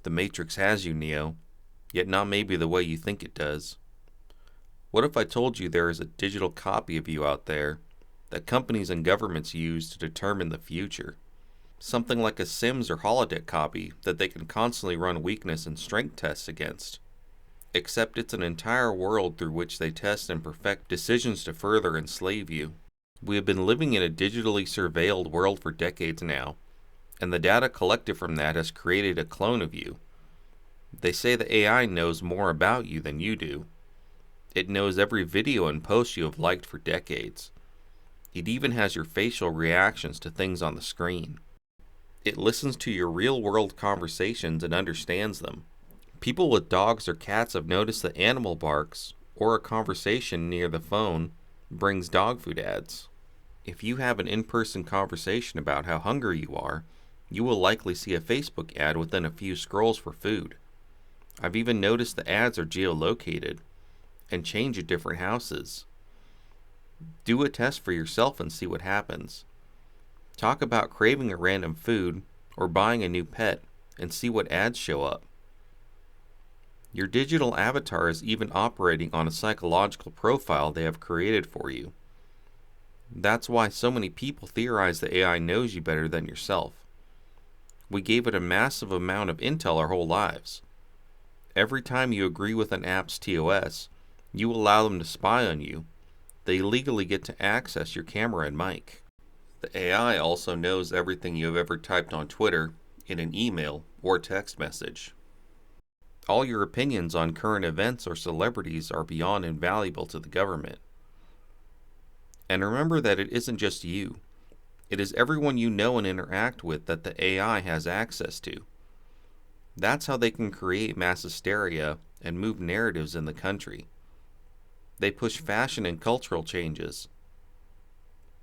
The Matrix has you, Neo, yet not maybe the way you think it does. What if I told you there is a digital copy of you out there that companies and governments use to determine the future? Something like a Sims or holodeck copy that they can constantly run weakness and strength tests against. Except it's an entire world through which they test and perfect decisions to further enslave you. We have been living in a digitally surveilled world for decades now, and the data collected from that has created a clone of you. They say the AI knows more about you than you do. It knows every video and post you have liked for decades. It even has your facial reactions to things on the screen. It listens to your real-world conversations and understands them. People with dogs or cats have noticed that animal barks or a conversation near the phone brings dog food ads. If you have an in-person conversation about how hungry you are, you will likely see a Facebook ad within a few scrolls for food. I've even noticed the ads are geolocated and change at different houses. Do a test for yourself and see what happens. Talk about craving a random food or buying a new pet and see what ads show up. Your digital avatar is even operating on a psychological profile they have created for you. That's why so many people theorize the AI knows you better than yourself. We gave it a massive amount of intel our whole lives. Every time you agree with an app's TOS, you allow them to spy on you. They legally get to access your camera and mic. The AI also knows everything you have ever typed on Twitter, in an email, or text message. All your opinions on current events or celebrities are beyond invaluable to the government. And remember that it isn't just you. It is everyone you know and interact with that the AI has access to. That's how they can create mass hysteria and move narratives in the country. They push fashion and cultural changes.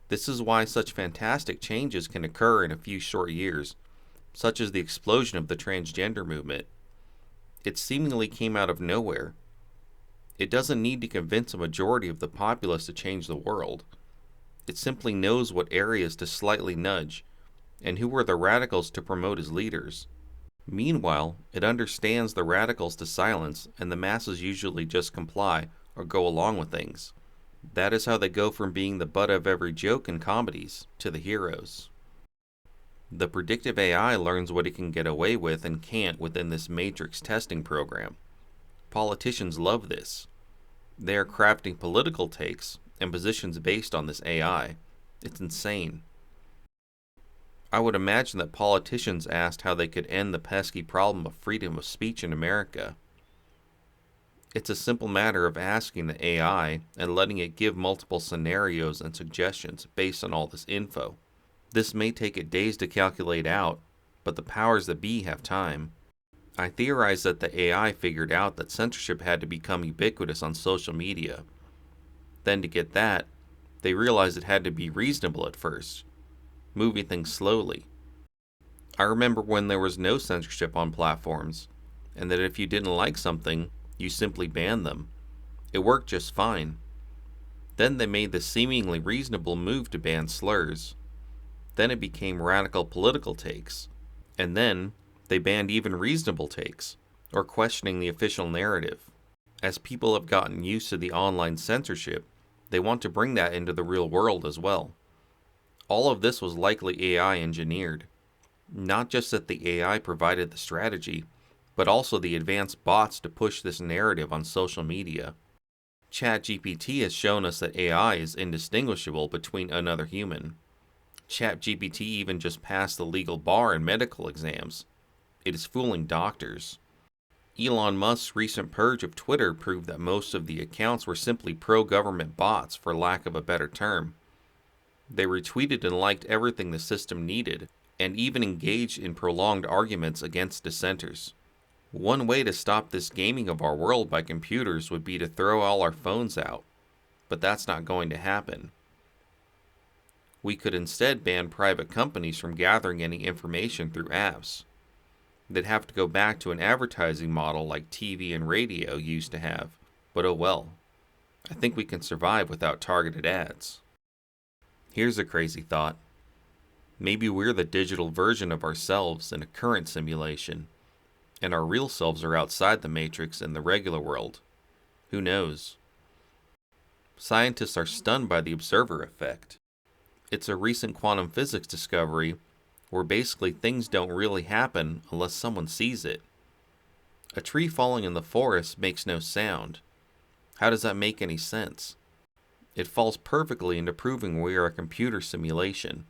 This is why such fantastic changes can occur in a few short years, such as the explosion of the transgender movement. It seemingly came out of nowhere. It doesn't need to convince a majority of the populace to change the world. It simply knows what areas to slightly nudge, and who are the radicals to promote as leaders. Meanwhile, it understands the radicals to silence, and the masses usually just comply or go along with things. That is how they go from being the butt of every joke in comedies to the heroes. The predictive AI learns what it can get away with and can't within this matrix testing program. Politicians love this. They are crafting political takes and positions based on this AI. It's insane. I would imagine that politicians asked how they could end the pesky problem of freedom of speech in America. It's a simple matter of asking the AI and letting it give multiple scenarios and suggestions based on all this info. This may take it days to calculate out, but the powers that be have time. I theorize that the AI figured out that censorship had to become ubiquitous on social media. Then to get that, they realized it had to be reasonable at first, moving things slowly. I remember when there was no censorship on platforms, and that if you didn't like something, you simply banned them. It worked just fine. Then they made the seemingly reasonable move to ban slurs. Then it became radical political takes. And then they banned even reasonable takes, or questioning the official narrative. As people have gotten used to the online censorship, they want to bring that into the real world as well. All of this was likely AI engineered. Not just that the AI provided the strategy, but also the advanced bots to push this narrative on social media. ChatGPT has shown us that AI is indistinguishable between another human. ChatGPT even just passed the legal bar in medical exams. It is fooling doctors. Elon Musk's recent purge of Twitter proved that most of the accounts were simply pro-government bots, for lack of a better term. They retweeted and liked everything the system needed, and even engaged in prolonged arguments against dissenters. One way to stop this gaming of our world by computers would be to throw all our phones out, but that's not going to happen. We could instead ban private companies from gathering any information through apps. They'd have to go back to an advertising model like TV and radio used to have, but oh well. I think we can survive without targeted ads. Here's a crazy thought. Maybe we're the digital version of ourselves in a current simulation. and our real selves are outside the Matrix in the regular world. Who knows? Scientists are stunned by the observer effect. It's a recent quantum physics discovery where basically things don't really happen unless someone sees it. A tree falling in the forest makes no sound. How does that make any sense? It falls perfectly into proving we are a computer simulation.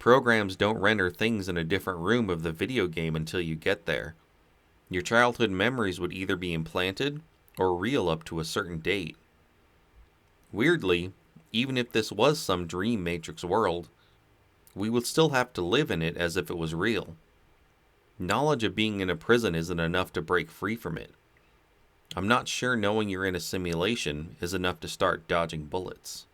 Programs don't render things in a different room of the video game until you get there. Your childhood memories would either be implanted or real up to a certain date. Weirdly, even if this was some dream Matrix world, we would still have to live in it as if it was real. Knowledge of being in a prison isn't enough to break free from it. I'm not sure knowing you're in a simulation is enough to start dodging bullets.